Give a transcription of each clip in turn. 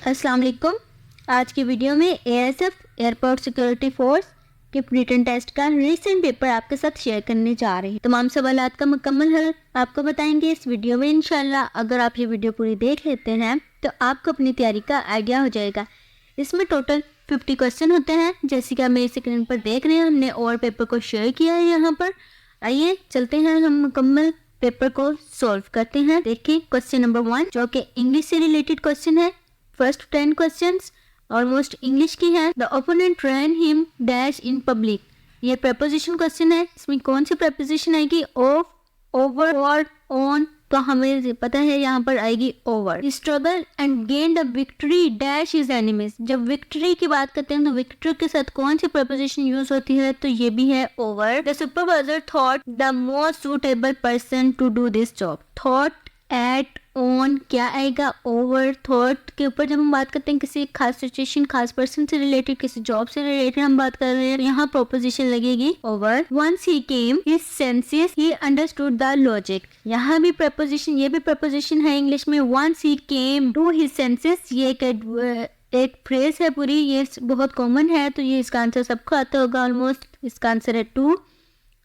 अस्सलाम वालेकुम। आज की वीडियो में एएसएफ एयरपोर्ट सिक्योरिटी फोर्स के रिटन टेस्ट का रीसेंट पेपर आपके साथ शेयर करने जा रहे हैं। तमाम सवालात का मुकम्मल हल आपको बताएंगे इस वीडियो में इंशाल्लाह। अगर आप ये वीडियो पूरी देख लेते हैं तो आपको अपनी तैयारी का आइडिया हो जाएगा। इसमें टोटल 50 क्वेश्चन होते हैं, जैसे कि आप मेरी स्क्रीन पर देख रहे हैं। हमने और पेपर को शेयर किया है यहाँ पर। आइए चलते हैं, हम मुकम्मल पेपर को सॉल्व करते हैं। देखिए क्वेश्चन नंबर 1 जो कि इंग्लिश से रिलेटेड क्वेश्चन है। फर्स्ट 10 क्वेश्चंस ऑलमोस्ट इंग्लिश की है। The opponent ran him dash in public. ये प्रपोजिशन क्वेश्चन है। इसमें कौन सी प्रपोजिशन आएगी? ऑफ, ओवर, और ऑन। तो हमें पता है यहाँ पर आएगी over. Struggle and gain the victory dash is enemies. जब विक्ट्री की बात करते हैं तो विक्ट्री के साथ कौन सी प्रपोजिशन यूज होती है? तो ये भी है over. The supervisor thought the most suitable person to do this job. Thought, at, on क्या आएगा? ओवर। थॉट के ऊपर जब हम बात करते हैं किसी खास सिचुएशन, खास पर्सन से रिलेटेड, किसी जॉब से रिलेटेड हम बात कर रहे हैं, यहाँ प्रोपोजिशन लगेगी over. Once he came his senses he understood the logic. यहाँ भी प्रपोजिशन, ये भी प्रपोजिशन है इंग्लिश में। Once he came to his senses, ये एक फ्रेज है पूरी, ये बहुत कॉमन है, तो ये इसका आंसर सबको आता होगा ऑलमोस्ट। इसका आंसर है 2।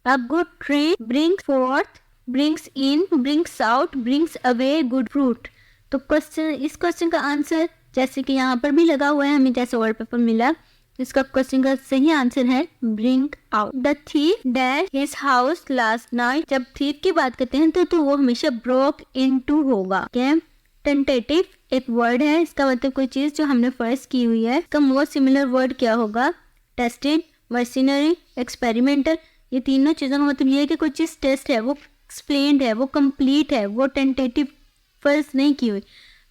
A good tree brings fourth, brings in, brings out, brings away good fruit. तो क्वेश्चन, इस क्वेश्चन का आंसर जैसे कि यहाँ पर भी लगा हुआ है, हमें जैसे वर्ड पेपर मिला, इसका क्वेश्चन का सही आंसर है bring out. The thief dash his house last night. जब थीफ की बात करते हैं तो वो हमेशा ब्रोक इनटू होगा। क्या? टेंटेटिव एक वर्ड है, इसका मतलब कोई चीज जो हमने फर्ज की हुई है। इसका मोस्ट सिमिलर वर्ड क्या होगा? Tested, mercenary, experimental. ये तीनों चीजों का मतलब ये है कि कोई चीज टेस्ट है, वो एक्सप्लेन्ड है, वो कंप्लीट है, वो टेंटेटिव फर्ज नहीं की हुई।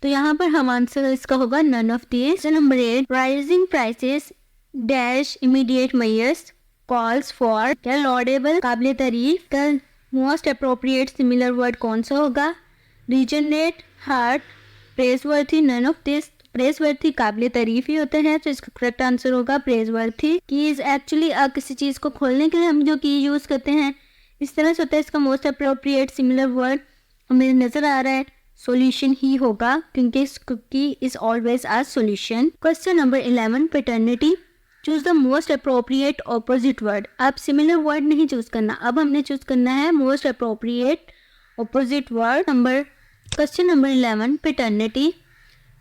तो यहाँ पर हम आंसर इसका होगा none of this. Number 8 rising prices dash immediate measures calls for. क्या? लॉडेबल, काबिल तारीफ। का मोस्ट अप्रोप्रिएट सिमिलर वर्ड कौन सा होगा? Regenerate, heart, praiseworthy. None of this. Praiseworthy काबिल तारीफ ही होते हैं, तो इसका करेक्ट आंसर होगा प्रेजवर्थी। कीज एक्चुअली किसी चीज को खोलने के लिए हम जो की यूज करते हैं, इस तरह से होता है। इसका मोस्ट अप्रोप्रिएट सिमिलर वर्ड हमें नजर आ रहा है सॉल्यूशन ही होगा, क्योंकि की is always a solution. Question number 11 paternity. Choose the most appropriate opposite word. अब सिमिलर वर्ड नहीं चूज करना, अब हमने चूज करना है most appropriate opposite word. Question number 11 paternity.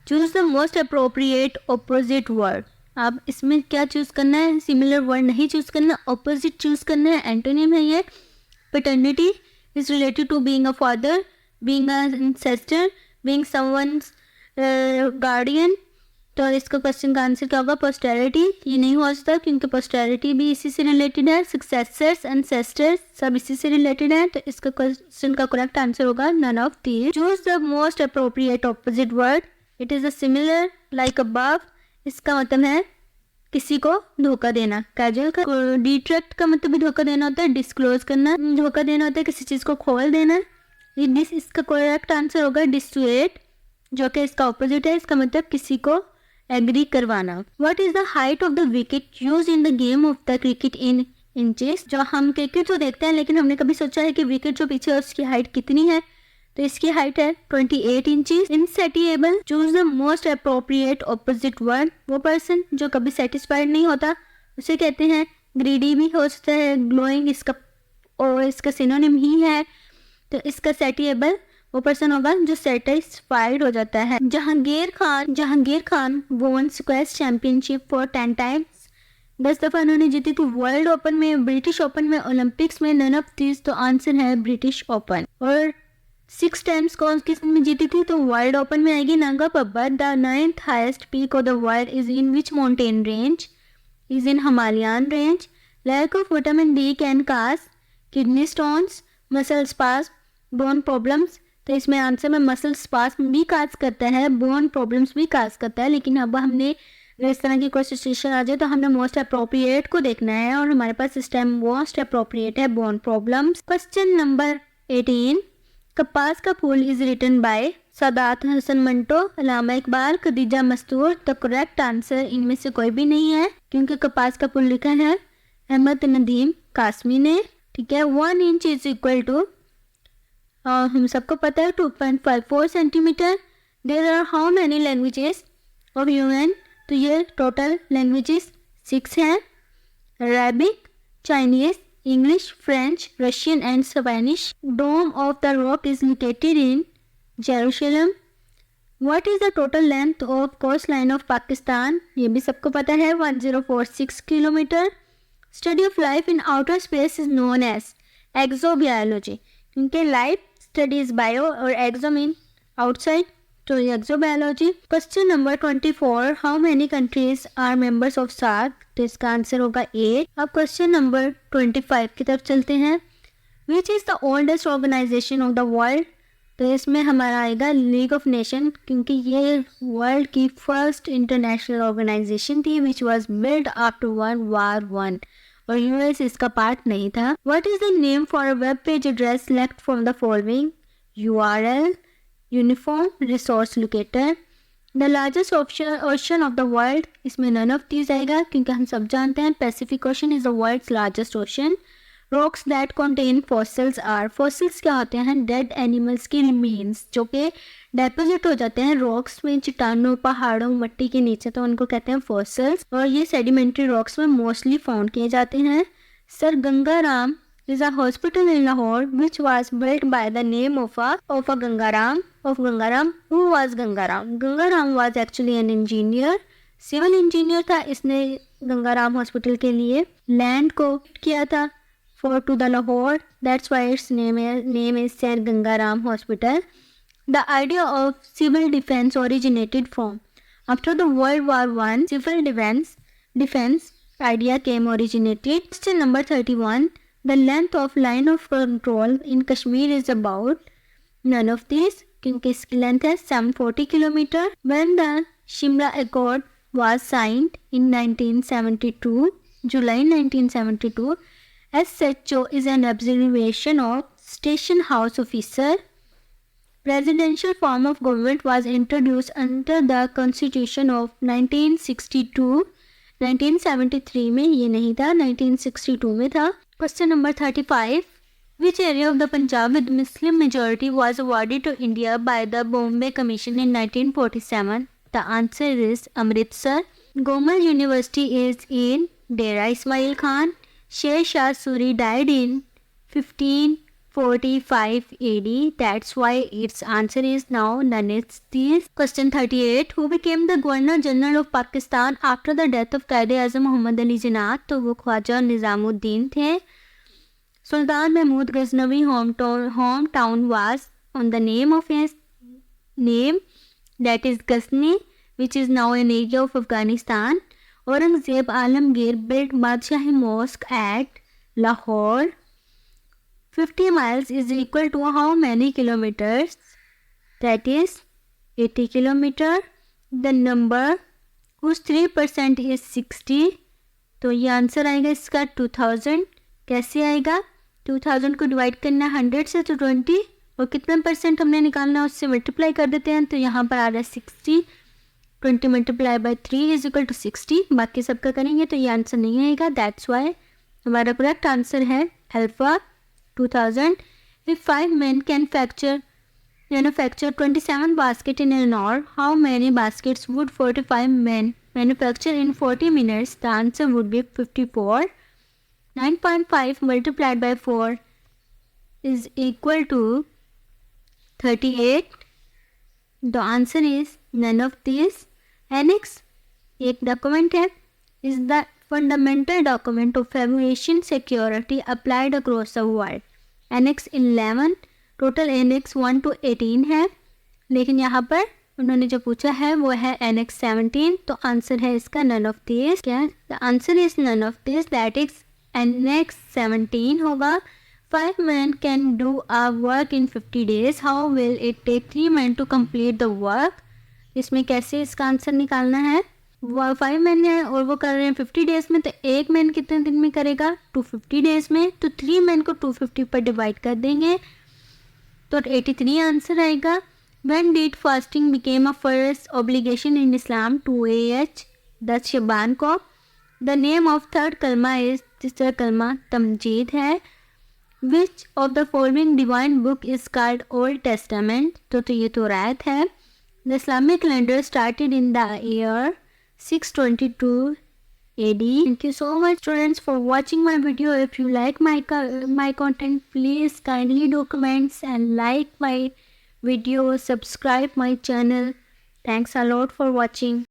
Choose the most appropriate opposite word. अब इसमें क्या चूज करना है? सिमिलर वर्ड नहीं चूज करना, ऑपोजिट चूज करना है। एंटोनिम है ये। Paternity is related to being a father, being an ancestor, being someone's guardian. तो इसका क्वेश्चन का आंसर क्या होगा? पोस्टेरिटी। ये नहीं हो सकता क्योंकि पोस्टेरिटी भी इसी से रिलेटेड है। सक्सेसर्स, एंसेस्टर्स सब इसी से रिलेटेड है, तो इसका क्वेश्चन का करेक्ट आंसर होगा none of these. Choose the most appropriate opposite word. It is a similar like above. इसका मतलब है किसी को धोखा देना। कैजुअल का डिट्रैक्ट का मतलब भी धोखा देना होता है, डिस्क्लोज करना धोखा देना होता है, किसी चीज को खोल देना। इसका करेक्ट आंसर होगा डिस्टुएट, जो कि इसका ऑपोजिट है। इसका मतलब किसी को एग्री करवाना। What is the height of the wicket use in the game of the cricket in inches. जो हम क्रिकेट तो देखते हैं, लेकिन हमने कभी सोचा है कि विकेट जो पीछे है उसकी हाइट कितनी है? तो इसकी हाइट है 28 inches. Insatiable. Choose the most appropriate opposite word. वो पर्सन जो कभी सेटिस्फाइड नहीं होता उसे कहते हैं ग्रीडी भी हो सकता है, ग्लोइंग इसका सिनोनिम ही है। तो इसका सेटिएबल वो पर्सन होगा जो सेटिस्फाइड हो जाता है। जहांगीर खान वोन स्क्वैश चैंपियनशिप फॉर 10 टाइम्स। 10 दफा उन्होंने जीती थी वर्ल्ड ओपन में, ब्रिटिश ओपन में, ओलंपिक्स में। None of this. तो आंसर है ब्रिटिश ओपन। और 6 टाइम्स कौन किसमें जीती थी? तो वर्ल्ड ओपन में आएगी Nanga Parbat. The 9th highest peak of the world is in which mountain range? Is in Himalayan range. Lack of vitamin D can cause kidney stones, muscle spasms, bone problems. तो इसमें आंसर में मसल स्पास भी काज करता है, bone problems भी काज करता है। लेकिन अब हमने इस तरह की कोई सिचुएशन आ जाए तो हमने मोस्ट अप्रोप्रिएट को देखना है, और हमारे पास इस टाइम मोस्ट अप्रोप्रिएट है बोन प्रॉब्लम्स। क्वेश्चन नंबर 18 कपास का फूल is written by Saadat Hasan Manto, Allama Iqbal, Khadija Mastoor. तो करेक्ट आंसर इनमें से कोई भी नहीं है, क्योंकि कपास का फूल लिखा है अहमद नदीम कासमी ने। ठीक है। 1 इंच इज इक्वल टू, हम सबको पता है 2.54 centimeter. There are how many languages? Of human, तो ये टोटल लैंग्वेजेस 6 हैं, Arabic, Chinese, English, French, Russian and Spanish. Dome of the rock is located in Jerusalem. What is the total length of coastline of Pakistan? ये भी सबको पता है, 1046 kilometre. Study of life in outer space is known as exobiology. क्योंकि life studies bio और exo mean outside, तो exobiology. Question number 24. How many countries are members of SAARC? तो इसका आंसर होगा 8. अब क्वेश्चन नंबर 25 की तरफ चलते हैं. Which is the oldest organization of the world? तो इसमें हमारा आएगा लीग ऑफ नेशन, क्योंकि ये वर्ल्ड की फर्स्ट इंटरनेशनल ऑर्गेनाइजेशन थी which was build after world war 1 और यूएस इसका पार्ट नहीं था. What is the name for a web page address select from the following? URL, uniform resource locator. The largest ocean of the world, इसमें none of these आएगा क्योंकि हम सब जानते हैं Pacific ocean is the world's largest ocean. Rocks that contain fossils are, fossils क्या होते हैं? डेड एनिमल्स के रिमेन्स जो कि डेपोजिट हो जाते हैं रॉक्स में, चट्टानों, पहाड़ों, मिट्टी के नीचे, तो उनको कहते हैं फॉसिल्स और ये सेडिमेंट्री रॉक्स में मोस्टली फाउंड किए जाते हैं. Sir Ganga Ram is a hospital इन Lahore which was built by the name of Ganga Ram. Who was Ganga Ram? Ganga Ram was actually an engineer, civil engineer था. इसने गंगाराम हॉस्पिटल के लिए लैंड को किया था to the Lahore. That's why its name is Sir Gangaram Hospital. The idea of civil defense originated from after the World War I. Civil defense idea came originated. Question number 31. The length of line of control in Kashmir is about none of these, क्योंकि इसकी length है 740 kilometre. When the Shimla Accord was signed in 1972, July 1972. SHO is an abbreviation of Station House Officer. Presidential form of government was introduced under the Constitution of 1962. 1973 में ये नहीं था, 1962 में था. Question number 35. Which area of the Punjab with Muslim majority was awarded to India by the Bombay Commission in 1947? The answer is Amritsar. Gomal University is in Dera Ismail Khan. Sher Shah Suri died in 1545 AD. That's why its answer is now none of these. Question 38. Who became the Governor General of Pakistan after the death of Quaid-e-Azam Muhammad Ali Jinnah? तो वो ख्वाजा निज़ामुद्दीन थे. Sultan Mahmud Ghaznavi hometown was on the name of his name, that is Ghazni, which is now an area of Afghanistan. Aurangzeb Alamgir built Badshahi Mosque at Lahore. 50 miles is equal to how many kilometers? That is 80 kilometer. The number whose 3% is 60. तो ये answer आएगा इसका 2000. कैसे आएगा? 2000 को divide करना 100 से तो 20 और कितना परसेंट हमने निकालना है उससे मल्टीप्लाई कर देते हैं. तो यहाँ पर आ रहा है 60. 20 multiply by 3 is equal to 60. बाकी सबका करेंगे तो ये आंसर नहीं आएगा. दैट्स वाई हमारा करेक्ट आंसर है alpha 2000. If 5 men can manufacture 27 baskets in an hour, how many baskets would 45 men manufacture in 40 minutes? The answer would be 54. 9.5 multiplied by 4 is equal to 38. The answer is none of these. Annex एक document है, is the fundamental document of aviation security applied across the world. Annex 11, total Annex 1 to 18 है, लेकिन यहाँ पर उन्होंने जो पूछा है वो है Annex 17. तो आंसर है इसका none of these. क्या? The answer is none of these. That is Annex 17 होगा. 5 men can do a work in 50 days. How will it take 3 men to complete the work? इसमें कैसे इसका आंसर निकालना है? 5 मैन है और वो कर रहे हैं 50 डेज में, तो एक मैन कितने दिन में करेगा? 250 डेज में. तो 3 मैन को 250 पर डिवाइड कर देंगे तो 83 आंसर आएगा. When did fasting became a first obligation in Islam? 2AH 10 Shaban को. The name of third कलमा is, तीसरा कलमा तमजीद है. Which of the following divine book is called Old Testament? तो ये तो रायत है. The Islamic calendar started in the year 622 AD. Thank you so much students for watching my video. If you like my content, please kindly do comments and like my video, subscribe my channel. Thanks a lot for watching.